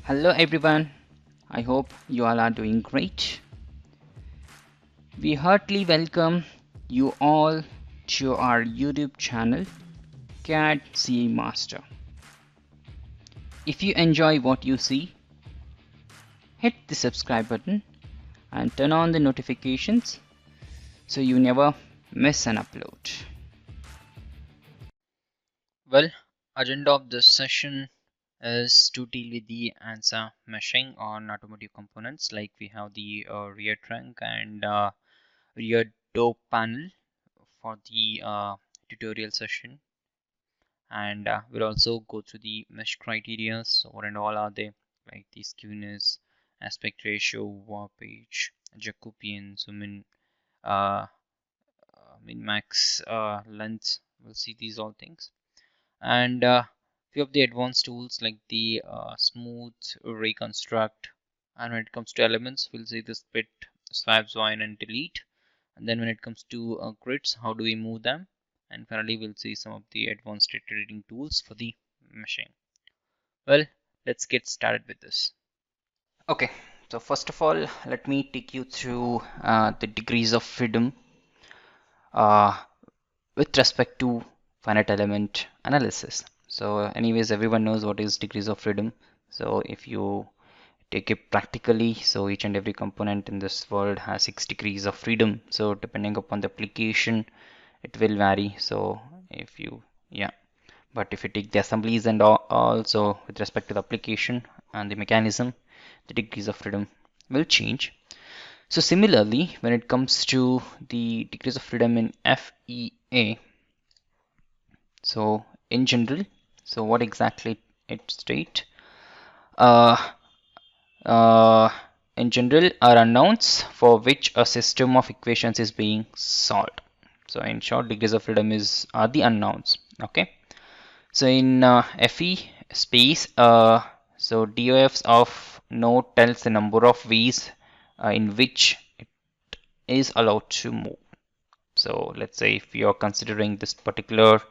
Hello everyone, I hope you all are doing great. We heartily welcome you all to our YouTube channel cadcaemaster. If you enjoy what you see, hit the subscribe button and turn on the notifications so you never miss an upload. Well, agenda of this session is to deal with the ANSA meshing on automotive components, like we have the rear trunk and rear door panel for the tutorial session, and we'll also go through the mesh criteria. So what and all are they, like the skewness, aspect ratio, warpage, Jacobian, zoom in, min max length. We'll see these all things, and few of the advanced tools like the smooth reconstruct, and when it comes to elements we'll see the split, swap, join and delete, and then when it comes to grids, how do we move them, and finally we'll see some of the advanced data reading tools for the meshing. Well, let's get started with this. Okay, so first of all, let me take you through the degrees of freedom with respect to finite element analysis. So anyways, everyone knows what is degrees of freedom. So if you take it practically, so each and every component in this world has 6 degrees of freedom. So depending upon the application, it will vary. So if you, but if you take the assemblies and also with respect to the application and the mechanism, the degrees of freedom will change. So similarly, when it comes to the degrees of freedom in FEA, so in general, so what exactly it states? In general are unknowns for which a system of equations is being solved. So in short, degrees of freedom are the unknowns. Okay. So in FE space, so DOFs of node tells the number of ways in which it is allowed to move. So let's say if you are considering this particular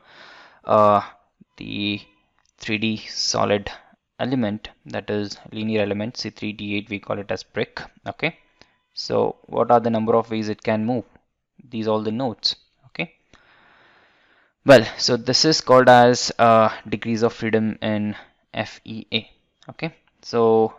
the 3D solid element, that is linear element C3D8, we call it as brick. Okay, so what are the number of ways it can move? These are all the nodes. Okay, well, so this is called as degrees of freedom in FEA. Okay, so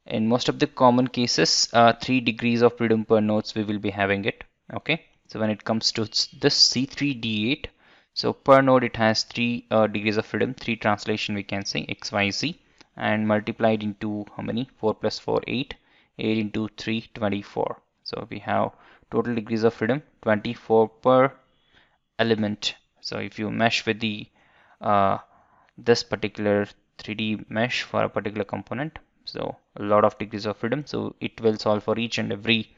in most of the common cases, 3 degrees of freedom per nodes we will be having it. Okay, so when it comes to this C3D8, so per node it has 3 degrees of freedom, 3 translation we can say X, Y, Z, and multiplied into how many? 4 plus 4, 8, 8 into 3, 24. So we have total degrees of freedom 24 per element. So if you mesh with the this particular 3D mesh for a particular component, so a lot of degrees of freedom, so it will solve for each and every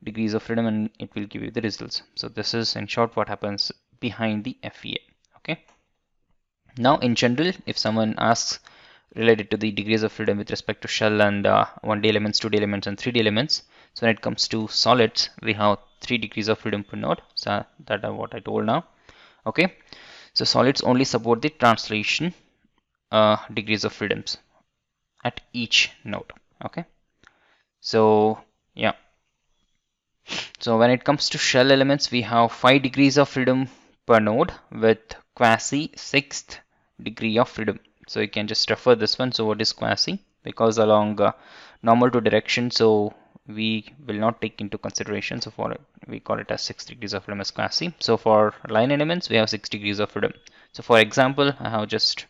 degrees of freedom and it will give you the results. So this is in short what happens behind the FEA. Okay, now in general, if someone asks related to the degrees of freedom with respect to shell and 1D elements, 2D elements and 3D elements, so when it comes to solids, we have 3 degrees of freedom per node. So that is what I told now. Okay, so solids only support the translation degrees of freedoms at each node. Okay, so yeah, so when it comes to shell elements, we have 5 degrees of freedom per node with quasi 6th degree of freedom. So you can just refer this one. So what is quasi? Because along normal to direction, so we will not take into consideration. So for it, we call it as 6 degrees of freedom as quasi. So for line elements, we have 6 degrees of freedom. So for example, I have just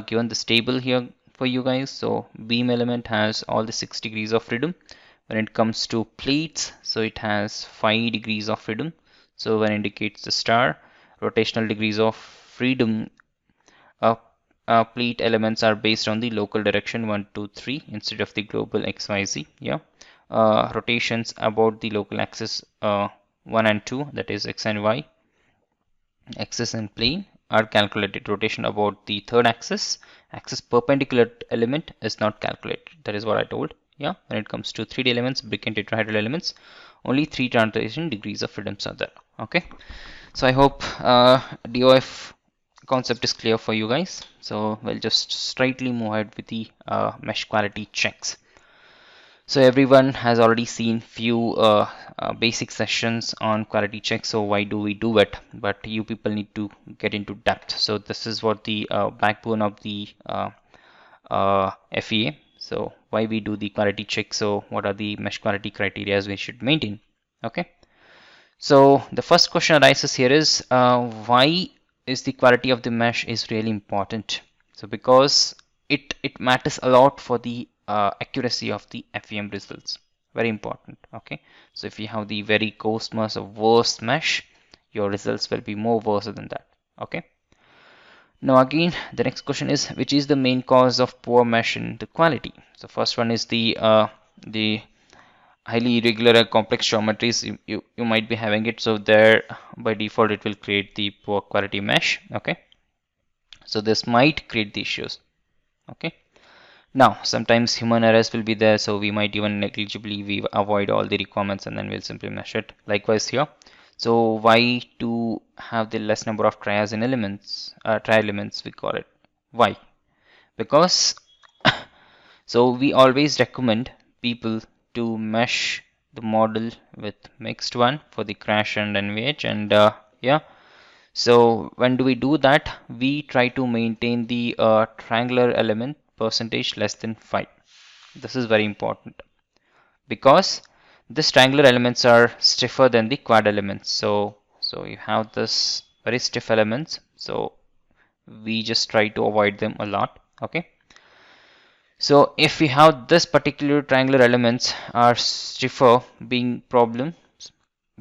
given this table here for you guys. So beam element has all the 6 degrees of freedom. When it comes to plates, so it has 5 degrees of freedom. So when it indicates the star, rotational degrees of freedom, plate elements are based on the local direction 1, 2, 3 instead of the global X, Y, Z. Yeah, rotations about the local axis 1 and 2, that is X and Y, axis and plane are calculated. Rotation about the third axis perpendicular element is not calculated. That is what I told. Yeah, when it comes to 3D elements, brick and tetrahedral elements, only 3 translation degrees of freedoms are there. Okay, so I hope DOF concept is clear for you guys. So we'll just straightly move ahead with the mesh quality checks. So everyone has already seen few basic sessions on quality checks. So why do we do it? But you people need to get into depth. So this is what the backbone of the FEA. So why we do the quality check? So what are the mesh quality criteria we should maintain? Okay. So the first question arises here is why is the quality of the mesh is really important? So because it matters a lot for the accuracy of the FEM results. Very important. Okay. So if you have the very coarse mesh or worst mesh, your results will be more worse than that. Okay. Now again, the next question is which is the main cause of poor mesh in the quality? So first one is the highly irregular and complex geometries. You might be having it, so there by default it will create the poor quality mesh. Okay, so this might create the issues. Okay, now sometimes human errors will be there, so we might even negligibly we avoid all the requirements and then we'll simply mesh it. Likewise here. So why to have the less number of tri elements we call it? Why? Because so we always recommend people to mesh the model with mixed one for the crash and NVH, and yeah, so when do we do that? We try to maintain the triangular element percentage less than 5. This is very important because these triangular elements are stiffer than the quad elements. So you have this very stiff elements, so we just try to avoid them a lot. Okay. So if we have this particular triangular elements are stiffer being problems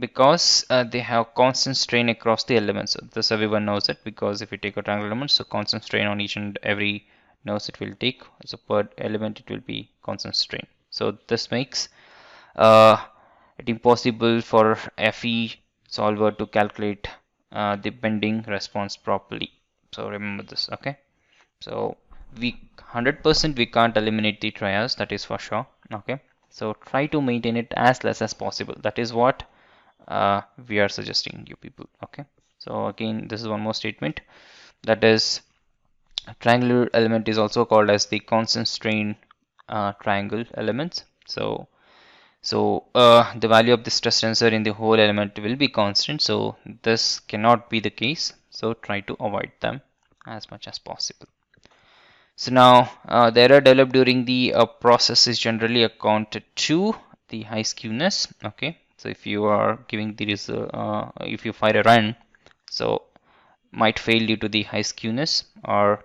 because they have constant strain across the elements. So this everyone knows it, because if you take a triangular element, so constant strain on each and every node it will take. So per element it will be constant strain. So this makes it impossible for FE solver to calculate the bending response properly. So remember this. Okay. So we 100% we can't eliminate the trias, that is for sure. Okay, so try to maintain it as less as possible. That is what we are suggesting you people. Okay, so again this is one more statement, that is triangular element is also called as the constant strain triangle elements. So the value of the stress tensor in the whole element will be constant, so this cannot be the case, so try to avoid them as much as possible. So now the error developed during the process is generally accounted to the high skewness. Okay, so if you are giving the result, if you fire a run, so might fail due to the high skewness or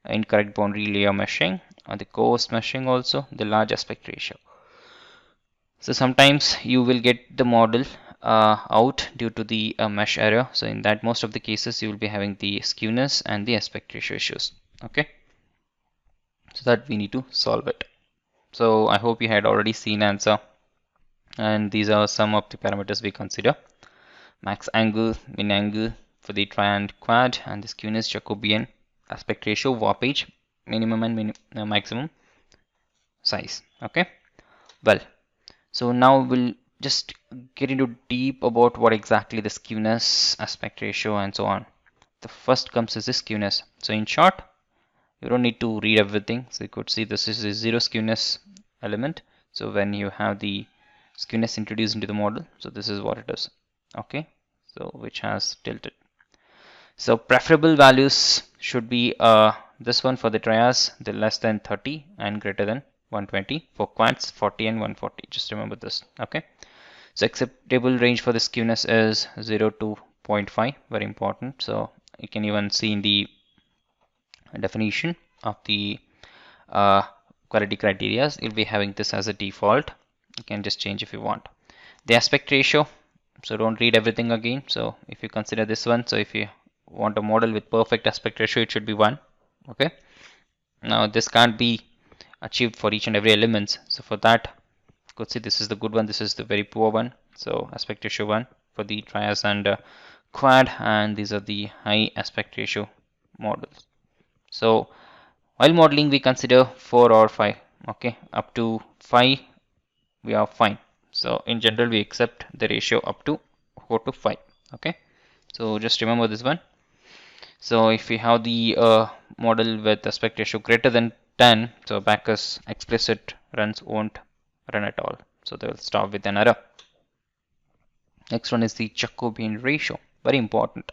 incorrect boundary layer meshing, or the coarse meshing, also the large aspect ratio. So sometimes you will get the model out due to the mesh error. So in that most of the cases you will be having the skewness and the aspect ratio issues. Okay. So that we need to solve it. So I hope you had already seen ANSA, and these are some of the parameters we consider: max angle, min angle for the tri and quad, and the skewness, Jacobian, aspect ratio, warpage, minimum and maximum size. Okay, well, so now we'll just get into deep about what exactly the skewness, aspect ratio, and so on. The first comes as the skewness. So in short, you don't need to read everything. So you could see this is a zero skewness element. So when you have the skewness introduced into the model, so this is what it is. Okay, so which has tilted. So preferable values should be this one for the trias, the less than 30 and greater than 120. For quads, 40 and 140. Just remember this. Okay, so acceptable range for the skewness is 0 to 0.5. Very important. So you can even see in the definition of the quality criteria, you'll be having this as a default. You can just change if you want. The aspect ratio, so don't read everything again. So if you consider this one, so if you want a model with perfect aspect ratio, it should be 1. Okay, now this can't be achieved for each and every element. So for that, you could see this is the good one, this is the very poor one. So aspect ratio 1 for the trias and quad, and these are the high aspect ratio models. So while modeling we consider 4 or 5. Okay, up to 5 we are fine. So in general we accept the ratio up to 4 to 5. Okay, so just remember this one. So if we have the model with aspect ratio greater than 10, so Backus explicit runs won't run at all. So they will stop with an error. Next one is the Jacobian ratio, very important.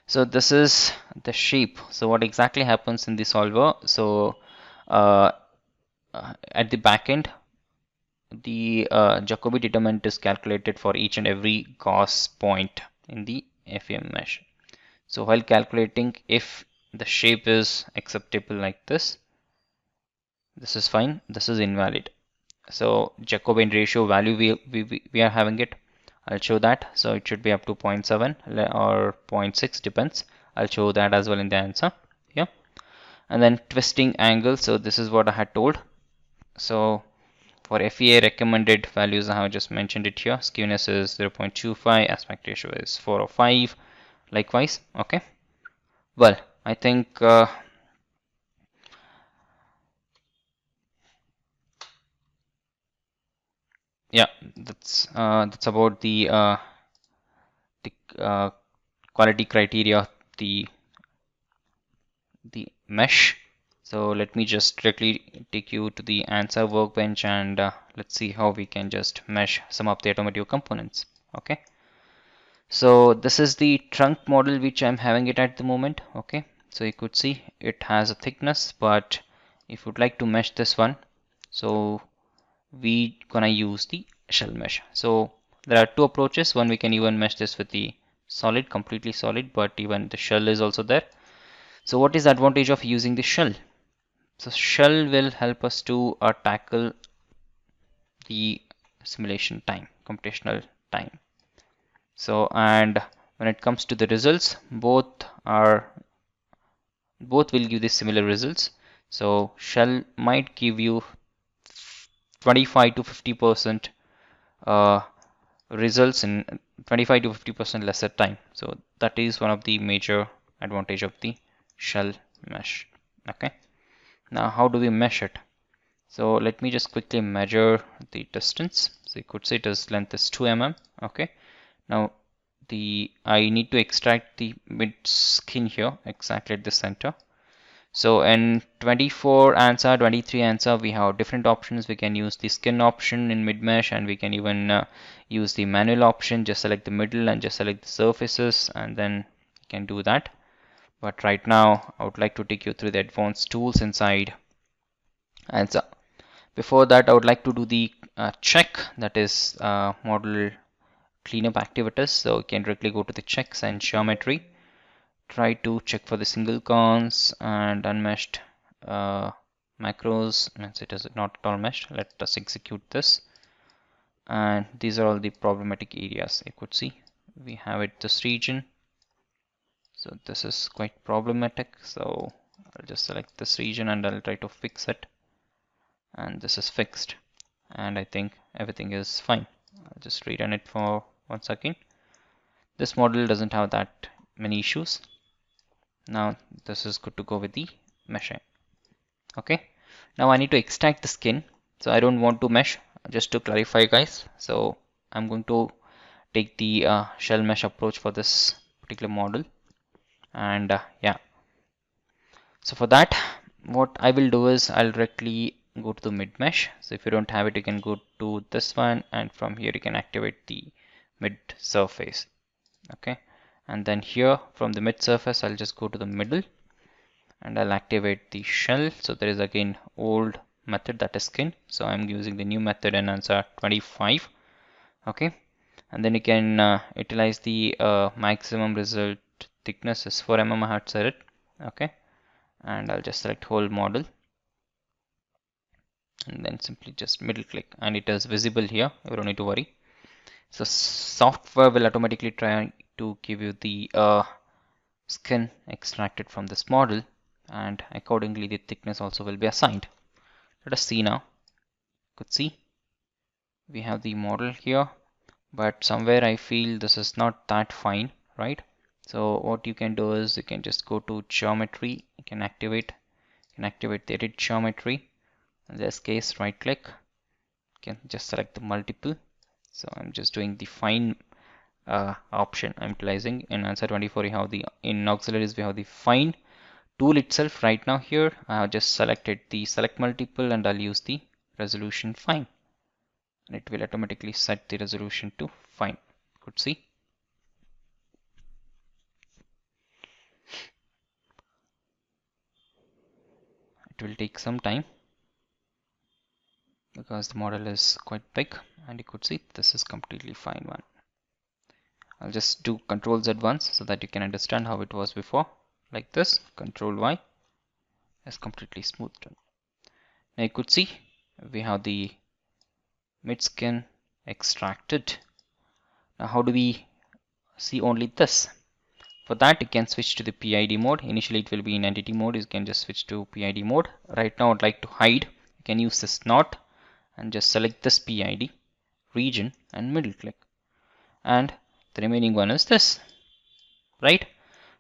So this is the shape. So what exactly happens in the solver? So at the back end, the Jacobi determinant is calculated for each and every Gauss point in the FEM mesh. So while calculating, if the shape is acceptable like this is fine, this is invalid. So Jacobian ratio value we are having it. I'll show that. So it should be up to 0.7 or 0.6, depends. I'll show that as well in the answer. Yeah. And then twisting angle. So this is what I had told. So for FEA recommended values, I have just mentioned it here. Skewness is 0.25, aspect ratio is 405. Likewise, okay. Well, I think yeah, that's about the quality criteria, the mesh. So let me just directly take you to the ANSA workbench, and let's see how we can just mesh some of the automotive components. Okay. So this is the trunk model which I'm having it at the moment. Okay. So you could see it has a thickness, but if you'd like to mesh this one, so we gonna use the shell mesh. So there are two approaches. One, we can even mesh this with the solid, completely solid, but even the shell is also there. So what is the advantage of using the shell? So shell will help us to tackle the simulation time, computational time. So, and when it comes to the results, both will give the similar results. So shell might give you 25 to 50% results in 25 to 50% lesser time. So that is one of the major advantage of the shell mesh. Okay. Now how do we mesh it? So let me just quickly measure the distance. So you could say its length is 2 mm. Okay. Now I need to extract the mid skin here exactly at the center. So in 24 ANSA, 23 ANSA, we have different options. We can use the skin option in mid mesh, and we can even use the manual option. Just select the middle and just select the surfaces, and then you can do that. But right now I would like to take you through the advanced tools inside ANSA. Before that, I would like to do the check, that is model cleanup activities. So you can directly go to the checks and geometry. Try to check for the single cons and unmeshed macros. Means it is not at all meshed. Let us execute this. And these are all the problematic areas. You could see we have it this region. So this is quite problematic. So I'll just select this region and I'll try to fix it. And this is fixed. And I think everything is fine. I'll just rerun it for 1 second. This model doesn't have that many issues. Now this is good to go with the meshing. Okay. Now I need to extract the skin. So I don't want to mesh, just to clarify, guys. So I'm going to take the shell mesh approach for this particular model. And yeah. So for that, what I will do is I'll directly go to the mid mesh. So if you don't have it, you can go to this one, and from here you can activate the mid surface. Okay. And then here from the mid surface, I'll just go to the middle and I'll activate the shell. So there is again old method, that is skin. So I'm using the new method in ANSA 25. Okay. And then you can utilize the maximum result thickness is 4 mm. I had set it. Okay. And I'll just select whole model and then simply just middle click, and it is visible here. You don't need to worry. So software will automatically try to give you the skin extracted from this model, and accordingly the thickness also will be assigned. Let us see now. You could see we have the model here, but somewhere I feel this is not that fine, right? So what you can do is you can just go to geometry. You can activate the edit geometry. In this case, right click. You can just select the multiple. So I'm just doing the fine option I'm utilizing. In ANSA 24 you have the, in auxiliaries we have the find tool itself. Right now here I have just selected the select multiple and I'll use the resolution find, and it will automatically set the resolution to fine. Could see. It will take some time because the model is quite big, and you could see this is completely fine one. I'll just do Control Z once so that you can understand how it was before. Like this, Control Y is completely smoothed done. Now you could see we have the mid skin extracted. Now how do we see only this? For that you can switch to the PID mode. Initially it will be in entity mode. You can just switch to PID mode. Right now I'd like to hide. You can use this knot and just select this PID region and middle click, and the remaining one is this. Right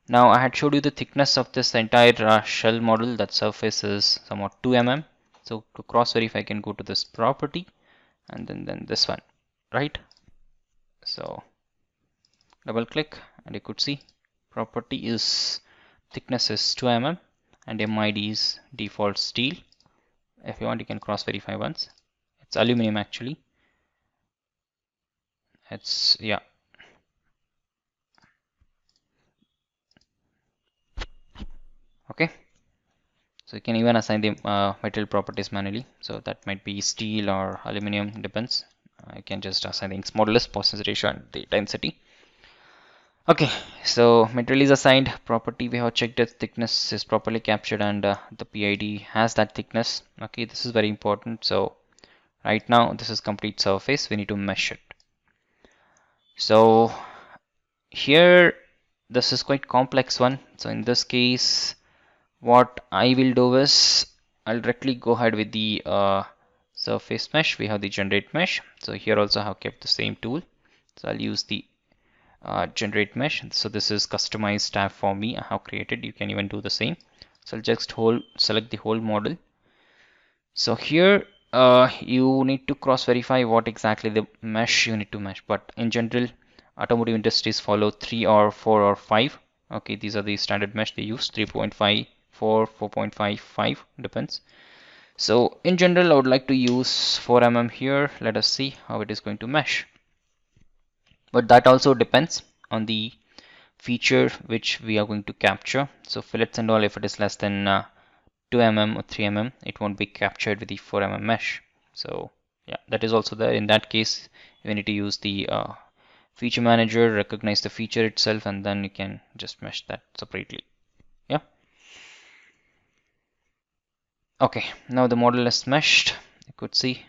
now I had showed you the thickness of this entire shell model. That surface is somewhat 2 mm. So to cross verify I can go to this property and then this one, right? So double click and you could see property is thickness is 2 mm and MID is default steel. If you want you can cross verify once. It's aluminum actually. It's, yeah. Okay. So you can even assign the material properties manually. So that might be steel or aluminum, depends. I can just assign the Young's modulus, Poisson's ratio, and the density. Okay, so material is assigned, property we have checked its thickness is properly captured, and the PID has that thickness. Okay, this is very important. So right now this is complete surface, we need to mesh it. So here this is quite complex one. So in this case what I will do is I'll directly go ahead with the surface mesh. We have the generate mesh. So here also I have kept the same tool. So I'll use the generate mesh. So this is customized tab for me I have created. You can even do the same. So I'll just select the whole model. So here you need to cross verify what exactly the mesh you need to mesh, but in general automotive industries follow 3 or 4 or 5. Okay, these are the standard mesh they use, 3.5, 4, 4.5, 5, depends. So in general I would like to use 4 mm here. Let us see how it is going to mesh, but that also depends on the feature which we are going to capture. So fillets and all, if it is less than 2 mm or 3 mm, it won't be captured with the 4 mm mesh. So yeah, that is also there. In that case we need to use the feature manager, recognize the feature itself, and then you can just mesh that separately. Yeah. Okay, now the model is meshed. You could see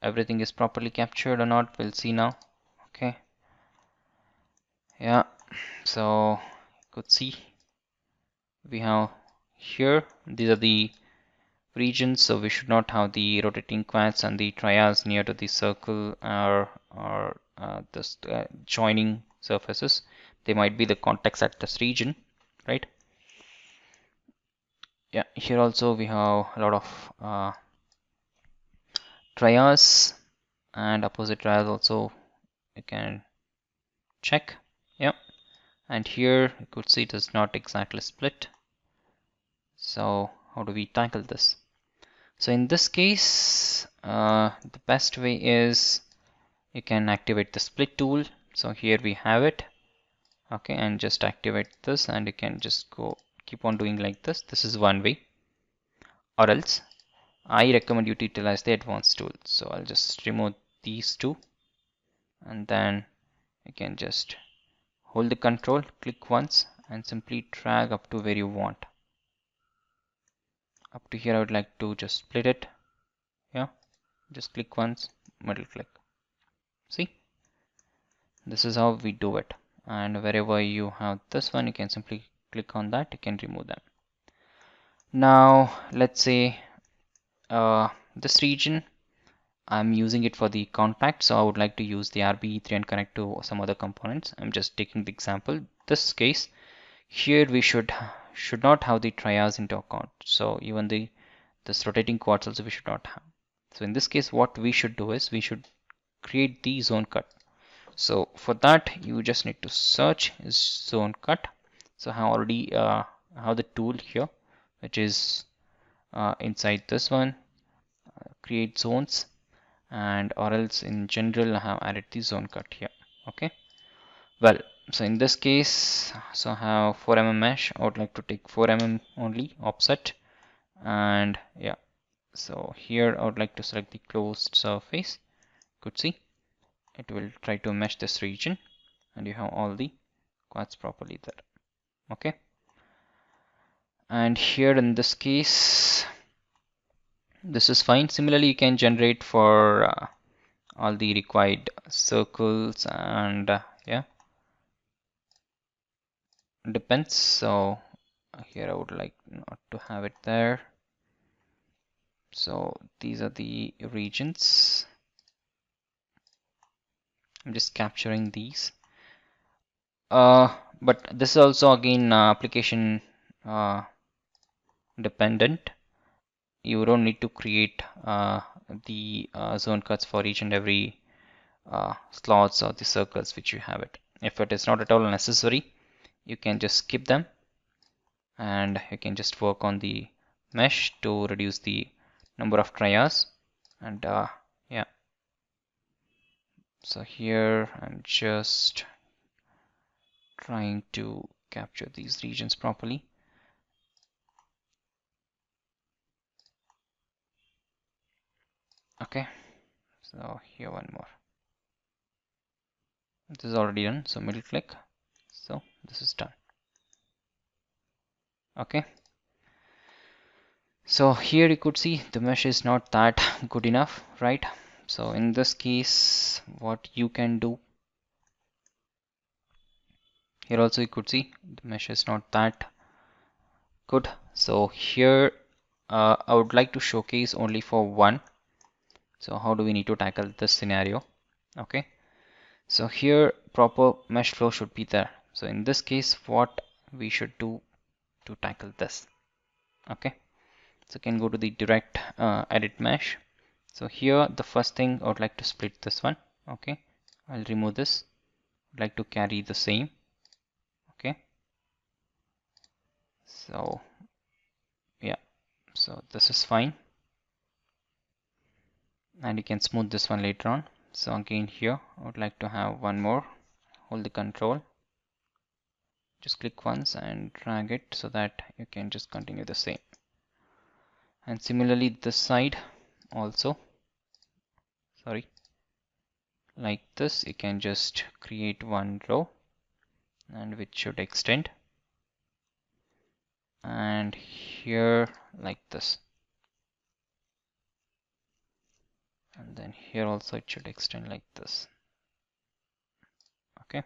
everything is properly captured or not. We'll see now. Okay. Yeah, so you could see we have here, these are the regions, so we should not have the rotating quads and the triads near to the circle or this joining surfaces. They might be the contacts at this region, right? Yeah, here also we have a lot of triads and opposite triads also you can check. Yeah, and here you could see it is not exactly split. So how do we tackle this? So in this case the best way is you can activate the split tool. So here we have it. Okay, and just activate this and you can just go keep on doing like this. This is one way, or else I recommend you to utilize the advanced tool. So I'll just remove these two and then you can just hold the control, click once and simply drag up to where you want. Up to here I would like to just split it. Yeah, just click once, middle click. See, this is how we do it, and wherever you have this one you can simply click on that, you can remove them. Now let's say this region I'm using it for the contact, so I would like to use the RB3 and connect to some other components. I'm just taking the example. This case here we should not have the triads into account, so even this rotating quads also we should not have. So in this case what we should do is we should create the zone cut. So for that you just need to search zone cut. So I have already have the tool here, which is inside this one, create zones, and or else in general I have added the zone cut here. Okay, well, so in this case, so I have 4 mm mesh. I would like to take 4 mm only offset, and yeah, so here I would like to select the closed surface. Could see it will try to mesh this region, and you have all the quads properly there. Okay, and here in this case this is fine. Similarly, you can generate for all the required circles, and yeah, depends. So here I would like not to have it there. So these are the regions. I'm just capturing these. But this is also again application dependent. You don't need to create the zone cuts for each and every slots or the circles which you have it. If it is not at all necessary, you can just skip them, and you can just work on the mesh to reduce the number of trias. And yeah, so here I'm just trying to capture these regions properly. Okay, so here one more. This is already done, so middle click. So this is done. Okay, so here you could see the mesh is not that good enough, right? So in this case, what you can do, here also you could see the mesh is not that good. So here I would like to showcase only for one. So how do we need to tackle this scenario? Okay, so here proper mesh flow should be there. So in this case, what we should do to tackle this? Okay, so you can go to the direct edit mesh. So here the first thing I would like to split this one. Okay, I'll remove this. I'd like to carry the same. Okay, so yeah, so this is fine, and you can smooth this one later on. So again here I would like to have one more. Hold the control, just click once and drag it so that you can just continue the same. And similarly this side also, sorry, like this you can just create one row, and which should extend, and here like this, and then here also it should extend like this. Okay,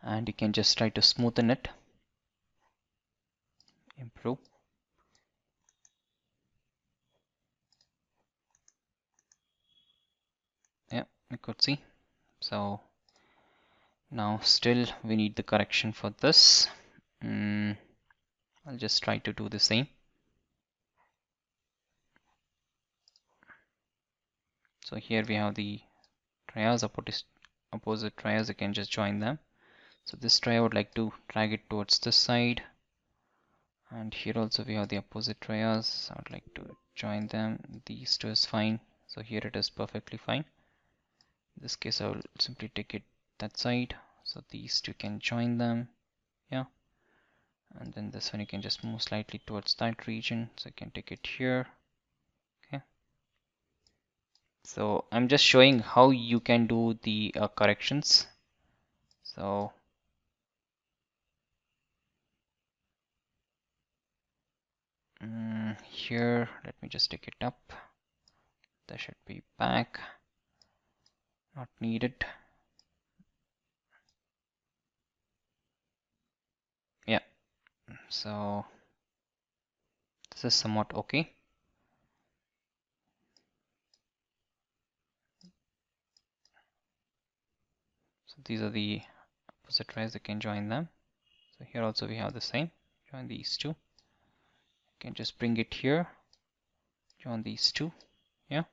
and you can just try to smoothen it, improve. Yeah, you could see. So now still we need the correction for this. I'll just try to do the same. So here we have the trias, opposite trias. You can just join them. So this tria I would like to drag it towards this side, and here also we have the opposite trias. I would like to join them. These two is fine, so here it is perfectly fine. In this case I will simply take it that side, so these two can join them. Yeah, and then this one you can just move slightly towards that region, so you can take it here. Okay, so I'm just showing how you can do the corrections. So here let me just take it up. That should be back, not needed. Yeah, so this is somewhat okay. So these are the opposite trias, you can join them. So here also we have the same. Join these two. You can just bring it here. Join these two. Yeah.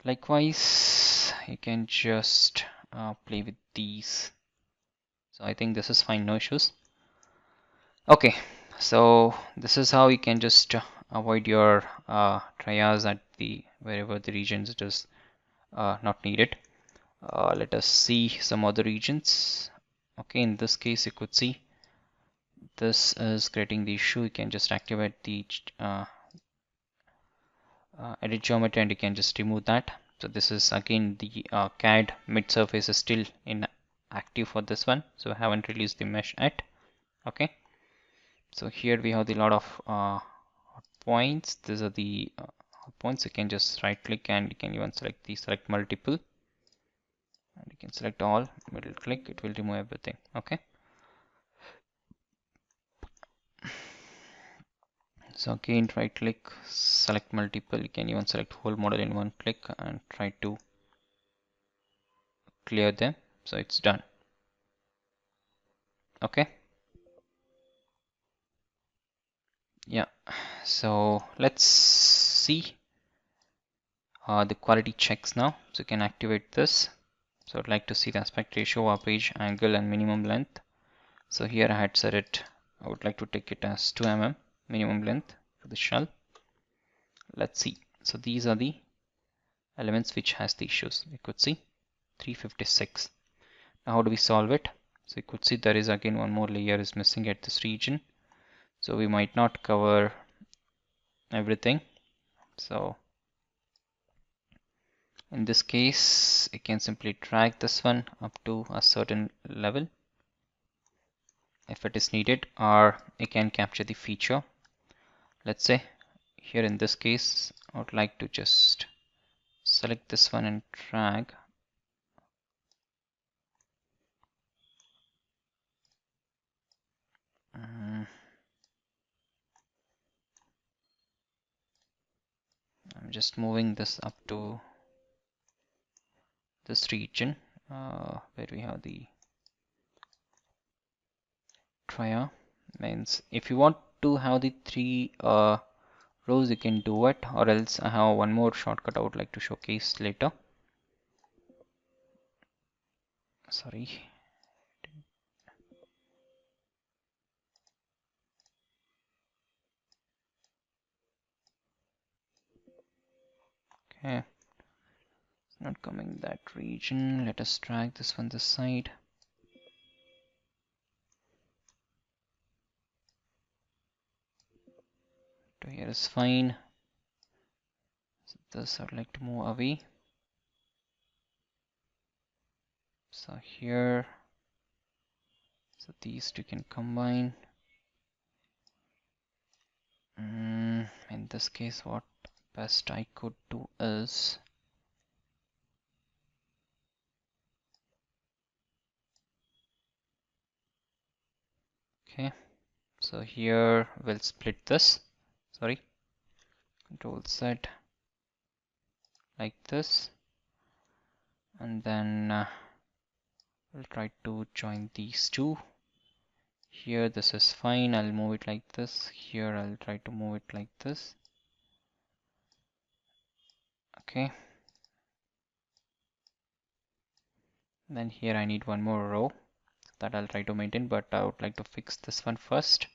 Likewise, you can just play with these. So I think this is fine, no issues. Okay, so this is how you can just avoid your trias at the wherever the regions it is not needed. Let us see some other regions. Okay, in this case you could see this is creating the issue. You can just activate the edit geometry and you can just remove that. So this is again the CAD mid surface is still inactive for this one, so I haven't released the mesh yet. Okay, so here we have the lot of points. These are the points. You can just right click and you can even select the select multiple, and you can select all, middle click, it will remove everything. Okay, so again right click, select multiple, you can even select whole model in one click and try to clear them. So it's done. Okay, yeah, so let's see the quality checks now. So you can activate this. So I'd like to see the aspect ratio, warp age, angle and minimum length. So here I had set it, I would like to take it as 2 mm minimum length for the shell. Let's see. So these are the elements which has the issues. You could see 356. Now how do we solve it? So you could see there is again one more layer is missing at this region. So we might not cover everything. So in this case, you can simply drag this one up to a certain level if it is needed, or you can capture the feature. Let's say here in this case, I would like to just select this one and drag. I'm just moving this up to this region where we have the tria. Means if you want to have the three rows, you can do it, or else I have one more shortcut I would like to showcase later. Sorry. Okay, it's not coming that region. Let us drag this one this side. To here is fine. So this I would like to move away. So here, so these two can combine. In this case, what best I could do is okay, so here we'll split this, sorry, Control Z like this, and then we'll try to join these two. Here this is fine, I'll move it like this. Here I'll try to move it like this. Okay, then here I need one more row that I'll try to maintain, but I would like to fix this one first.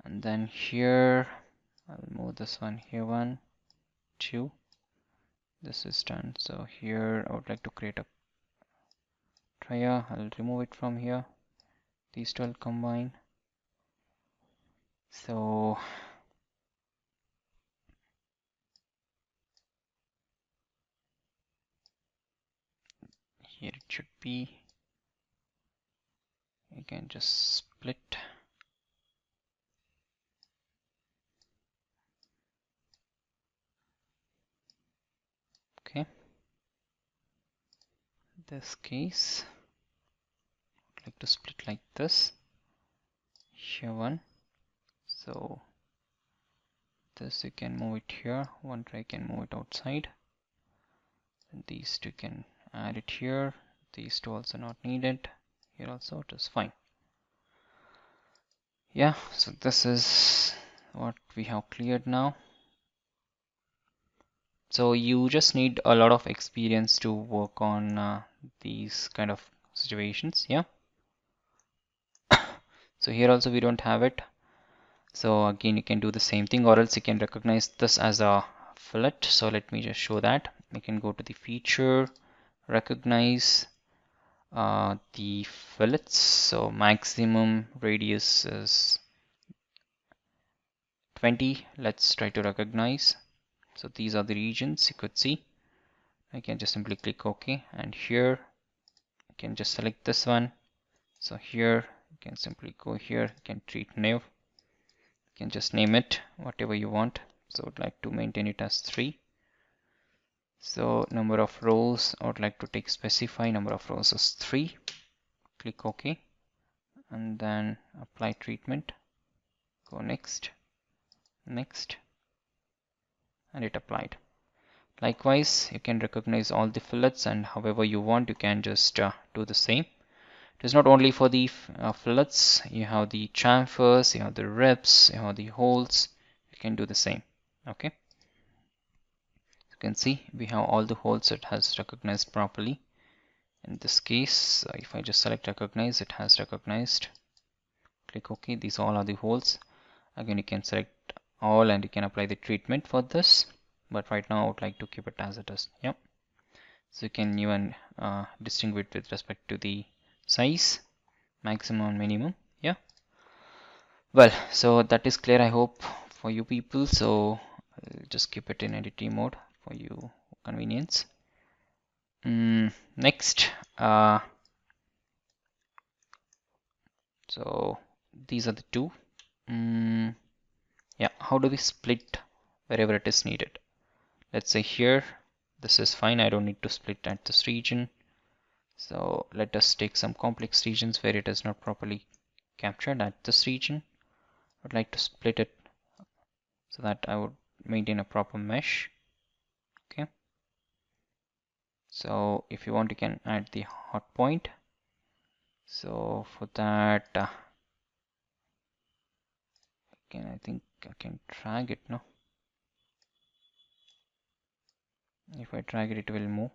And then here I'll move this one here, 1, 2. This is done. So here I would like to create a tria. I'll remove it from here. These two will combine. So here it should be. You can just split. Okay. This case, I'd like to split like this. Here one. So this you can move it here. One try can move it outside. And these two can add it here. These two also not needed. Here also it is fine. Yeah, so this is what we have cleared now. So you just need a lot of experience to work on these kind of situations. Yeah. So here also we don't have it. So again, you can do the same thing, or else you can recognize this as a fillet. So let me just show that. We can go to the feature, recognize the fillets. So maximum radius is 20. Let's try to recognize. So these are the regions you could see. I can just simply click OK, and here you can just select this one. So here you can simply go here, you can treat new. You can just name it whatever you want. So I'd like to maintain it as 3. So number of rows, I would like to take specify number of rows as 3. Click OK, and then apply treatment. Go next, next, and it applied. Likewise, you can recognize all the fillets, and however you want, you can just do the same. It is not only for the fillets, you have the chamfers, you have the ribs, you have the holes, you can do the same. Okay, you can see we have all the holes it has recognized properly. In this case, if I just select recognize, it has recognized. Click OK, these all are the holes. Again, you can select all and you can apply the treatment for this, but right now I would like to keep it as it is. Yep. So you can even distinguish with respect to the size, maximum and minimum. Yeah. Well, so that is clear, I hope, for you people. So I'll just keep it in editing mode for you convenience. Next, so these are the two. Yeah, how do we split wherever it is needed? Let's say here, this is fine. I don't need to split at this region. So let us take some complex regions where it is not properly captured at this region. I'd like to split it so that I would maintain a proper mesh. Okay. So if you want, you can add the hot point. So for that, I think I can drag it. No, if I drag it, it will move.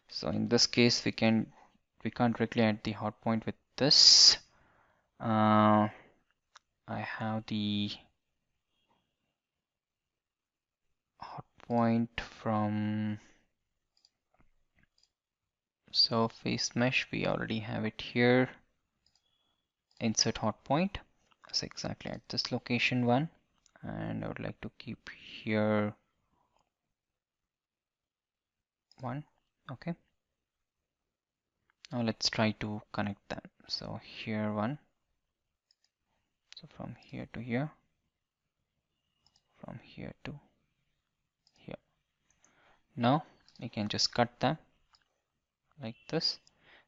So in this case, we can't directly add the hot point with this. I have the hot point from surface mesh. We already have it here. Insert hot point. So exactly at this location 1, and I would like to keep here 1. Okay. Now let's try to connect them. So here 1. So from here to here, from here to here. Now you can just cut them like this.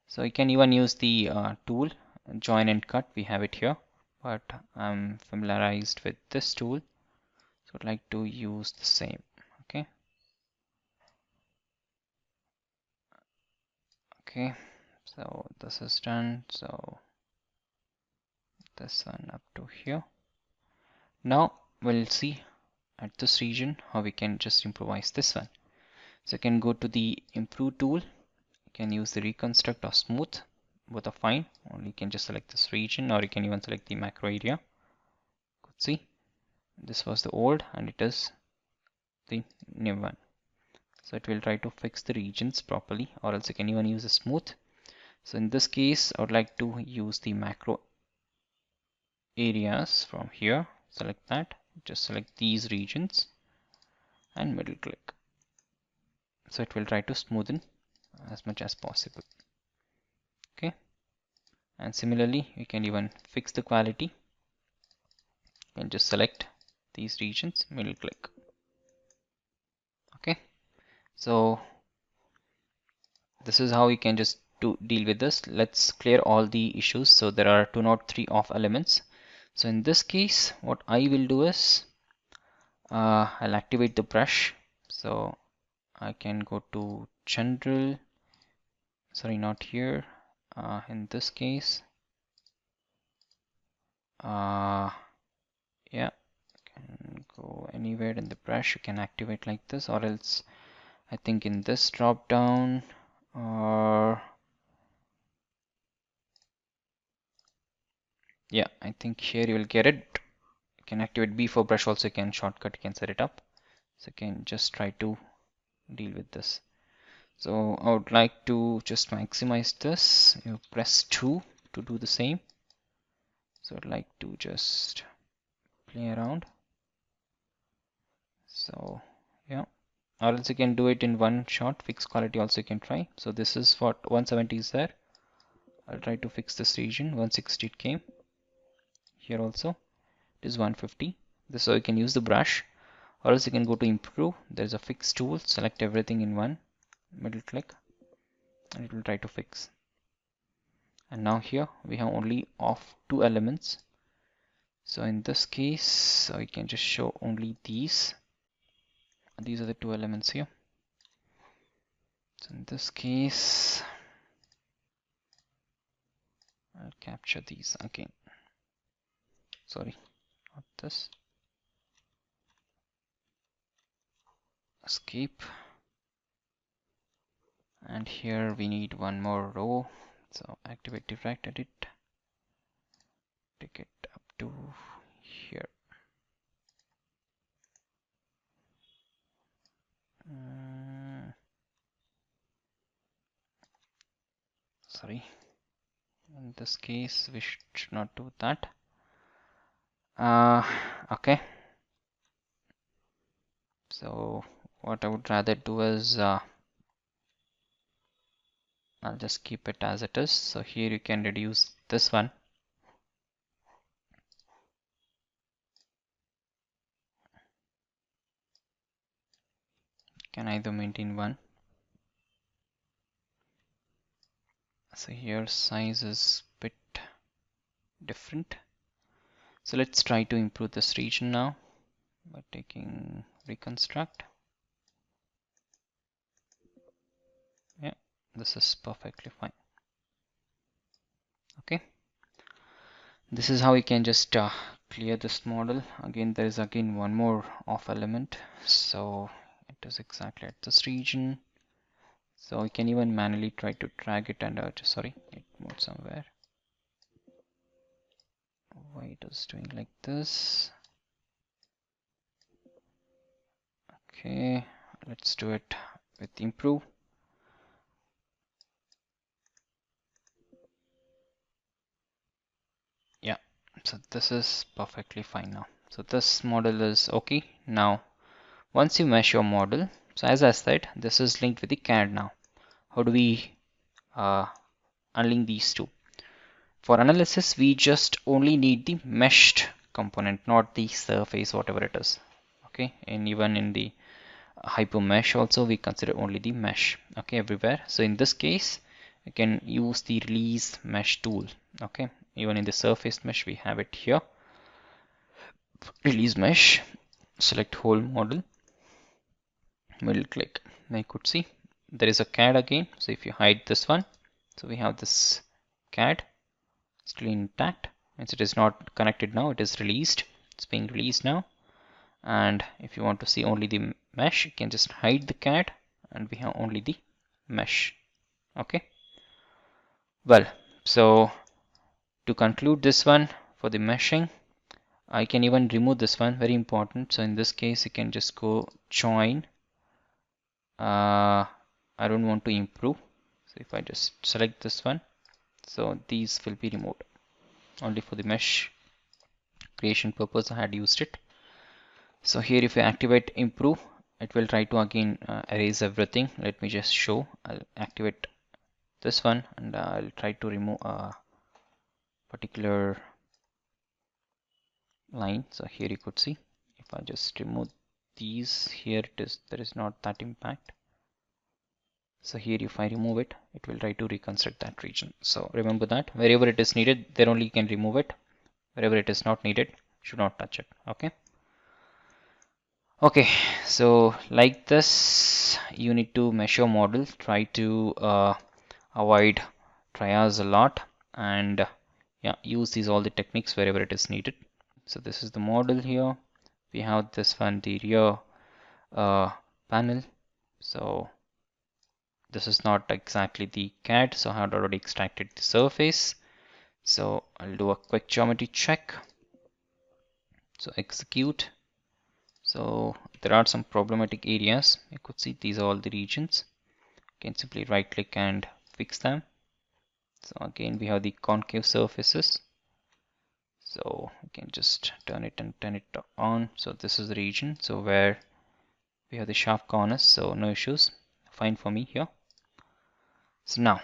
So you can even use the tool join and cut. We have it here, but I'm familiarized with this tool, so I'd like to use the same. Okay. Okay, so this is done. So this one up to here. Now we'll see at this region how we can just improvise this one. So you can go to the improve tool. You can use the reconstruct or smooth, both are fine. Or you can just select this region, or you can even select the macro area. Could see this was the old and it is the new one. So it will try to fix the regions properly, or else you can even use a smooth. So in this case, I would like to use the macro areas from here. Select that, just select these regions and middle click. So it will try to smoothen as much as possible. Okay, and similarly you can even fix the quality. You can just select these regions, middle click. Okay, so this is how you can just deal with this. Let's clear all the issues. So there are 203 off elements. So in this case, what I will do is I'll activate the brush. So I can go to general, sorry, not here. In this case, Yeah, can go anywhere in the brush. You can activate like this, or else I think in this drop down, or yeah, I think here you will get it. You can activate B for brush also. You can shortcut, you can set it up. So you can just try to deal with this. So I would like to just maximize this. You press 2 to do the same. So I'd like to just play around. So yeah, or else you can do it in one shot. Fix quality also you can try. So this is what 170 is there. I'll try to fix this region. 160 it came. Here also it is 150. This so you can use the brush, or else you can go to improve. There is a fix tool. Select everything in one, middle click, and it will try to fix. And now here we have only off 2 elements. So in this case, we can just show only these. These are the 2 elements here. So in this case, I'll capture these again. Sorry, not this. Escape. And here we need one more row. So activate direct edit. Take it up to here. Sorry. In this case, we should not do that. Okay. So what I would rather do is I'll just keep it as it is. So here you can reduce this one. Can either maintain one. So here size is a bit different. So let's try to improve this region now by taking reconstruct. Yeah, this is perfectly fine. Okay, this is how we can just clear this model. Again, there is again one more off element, so it is exactly at this region. So we can even manually try to drag it and sorry, it moved somewhere. Why it is doing like this? Okay, let's do it with improve. Yeah, so this is perfectly fine now. So this model is okay. Now once you mesh your model, so as I said, this is linked with the CAD now. How do we unlink these two? For analysis, we just only need the meshed component, not the surface, whatever it is. Okay, and even in the hyper mesh also we consider only the mesh. Okay, everywhere. So in this case, you can use the release mesh tool. Okay, even in the surface mesh we have it here. Release mesh, select whole model, middle click. Now you could see there is a CAD again. So if you hide this one, so we have this CAD still intact. Means it is not connected now, it is released. It's being released now. And if you want to see only the mesh, you can just hide the CAD and we have only the mesh. Okay. Well, so to conclude this one for the meshing, I can even remove this one, very important. So in this case, you can just go join. I don't want to improve. So if I just select this one, so these will be removed. Only for the mesh creation purpose I had used it. So here if you activate improve, it will try to again erase everything. Let me just show. I'll activate this one and I'll try to remove a particular line. So here you could see if I just remove these, here it is, there is not that impact. So here if I remove it, it will try to reconstruct that region. So remember that wherever it is needed, there only you can remove it. Wherever it is not needed, should not touch it. Okay. Okay, so like this, you need to mesh your model. Try to avoid trials a lot, and Yeah, use these all the techniques wherever it is needed. So this is the model here. We have this one, the rear panel. So this is not exactly the CAD, so I had already extracted the surface. So I'll do a quick geometry check. So execute. So there are some problematic areas. You could see these are all the regions. You can simply right click and fix them. So again we have the concave surfaces. So you can just turn it on. So this is the region, so where we have the sharp corners, so no issues, fine for me here. So now,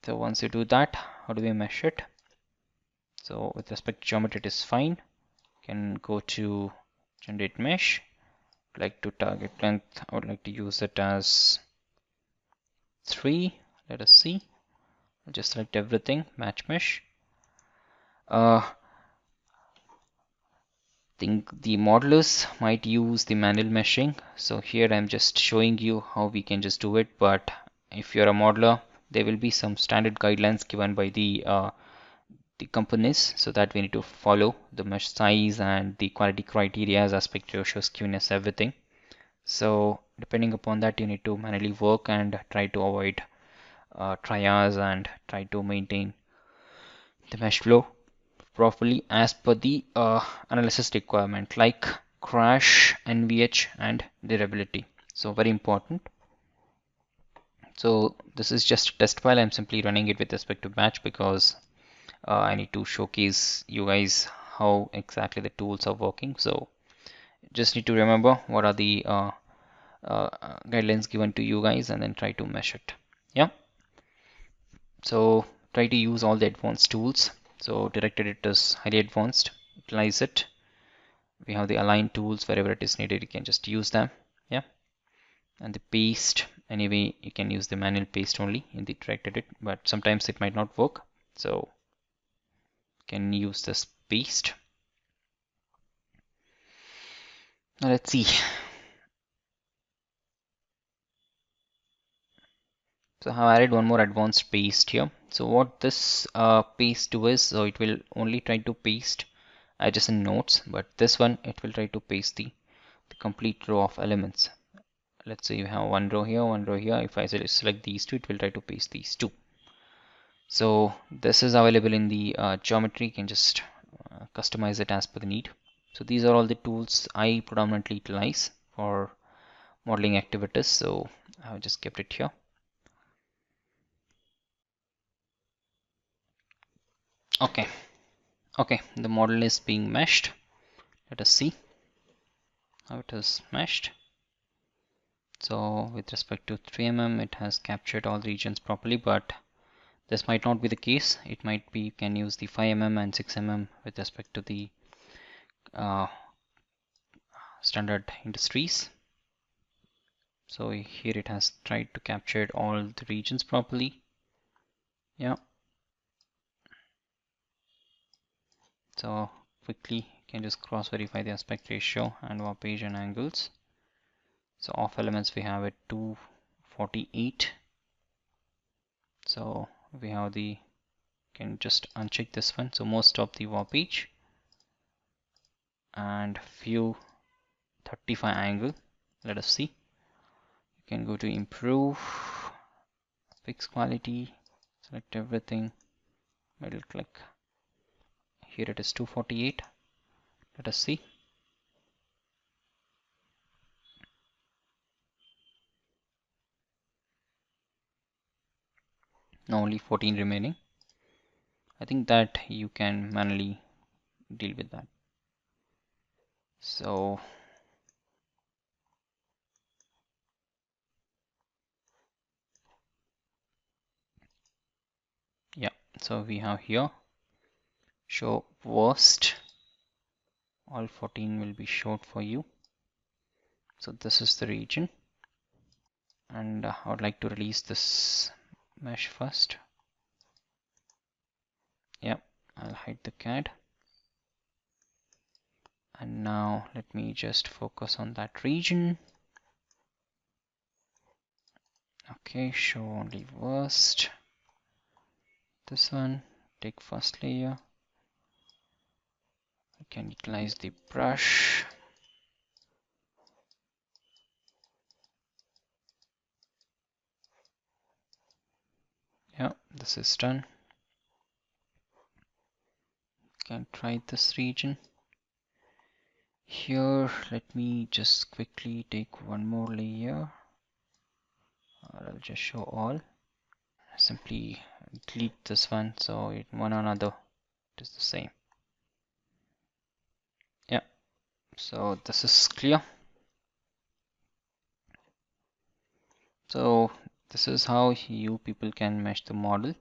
so once you do that, how do we mesh it? So with respect to geometry, it is fine. You can go to generate mesh. Like to target length, I would like to use it as 3. Let us see. I'll just select everything, match mesh. Think the modelers might use the manual meshing, so here I'm just showing you how we can just do it. But if you're a modeler, there will be some standard guidelines given by the companies, so that we need to follow the mesh size and the quality criteria, aspect ratio, skewness, everything. So depending upon that, you need to manually work and try to avoid triage and try to maintain the mesh flow properly as per the analysis requirement, like crash, NVH, and durability. So very important. So this is just a test file. I'm simply running it with respect to batch because I need to showcase you guys how exactly the tools are working. So just need to remember what are the guidelines given to you guys and then try to mesh it. Yeah. So try to use all the advanced tools. So Direct Edit is highly advanced. Utilize it. We have the align tools. Wherever it is needed, you can just use them. Yeah. And the paste, anyway, you can use the manual paste only in the Direct Edit, but sometimes it might not work. So you can use this paste. Now let's see. So I have added one more advanced paste here. So what this paste do is, so it will only try to paste adjacent nodes, but this one it will try to paste the complete row of elements. Let's say you have one row here, one row here. If I select these two, it will try to paste these two. So this is available in the geometry. You can just customize it as per the need. So these are all the tools I predominantly utilize for modeling activities. So I've just kept it here. Okay. Okay, the model is being meshed. Let us see how it is meshed. So with respect to 3mm, it has captured all regions properly, but this might not be the case. It might be you can use the 5mm and 6mm with respect to the standard industries. So here it has tried to capture all the regions properly. Yeah. So quickly you can just cross verify the aspect ratio and warpage and angles. So off elements we have at 248. So we have the, can just uncheck this one. So most of the warpage and few 35 angle. Let us see. You can go to improve, fix quality, select everything, middle click. Here it is 248. Let us see. Now only 14 remaining. I think that you can manually deal with that. So yeah, so we have here show worst. All 14 will be showed for you. So this is the region, and I would like to release this mesh first. Yeah, I'll hide the CAD. And now let me just focus on that region. Okay, show only worst. This one, take first layer, we can utilize the brush. Yeah, this is done. Can try this region. Here, let me just quickly take one more layer, or I'll just show all. Simply delete this one, so one another it is the same. Yeah, so this is clear. So this is how you people can mesh the model,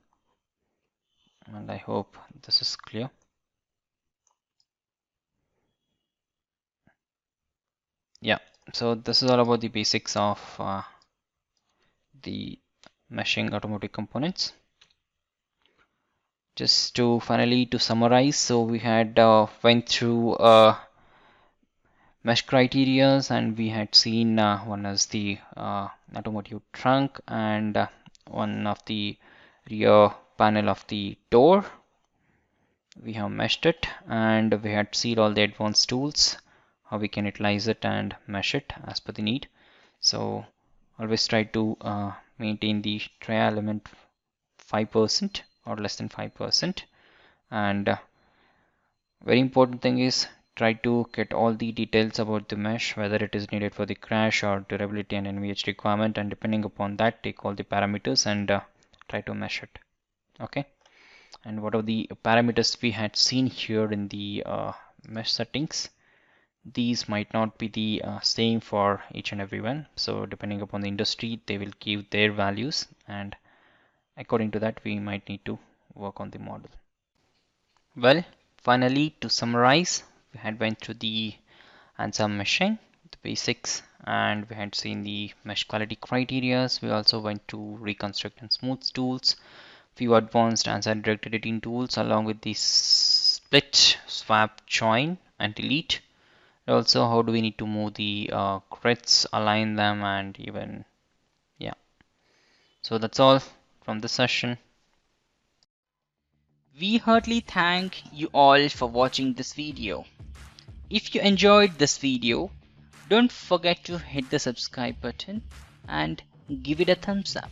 and I hope this is clear. Yeah, so this is all about the basics of the meshing automotive components. Just to finally to summarize, so we had went through mesh criterias, and we had seen one is the automotive trunk, and one of the rear panel of the door. We have meshed it, and we had seen all the advanced tools, how we can utilize it and mesh it as per the need. So always try to maintain the tray element 5% or less than 5%, and very important thing is try to get all the details about the mesh, whether it is needed for the crash or durability and NVH requirement, and depending upon that take all the parameters and try to mesh it. Okay, and what are the parameters we had seen here in the mesh settings, these might not be the same for each and every one, so depending upon the industry they will give their values, and according to that we might need to work on the model. Well, finally to summarize, we had went through the ANSA meshing, the basics, and we had seen the mesh quality criteria. We also went to reconstruct and smooth tools, few advanced ANSA direct editing tools, along with the split, swap, join and delete. Also, how do we need to move the grids, align them, and even, yeah. So that's all from this session. We heartily thank you all for watching this video. If you enjoyed this video, don't forget to hit the subscribe button and give it a thumbs up.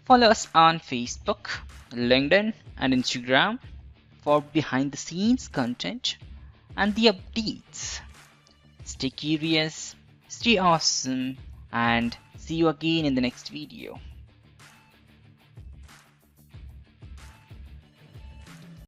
Follow us on Facebook, LinkedIn and Instagram for behind the scenes content and the updates. Stay curious, stay awesome, and see you again in the next video.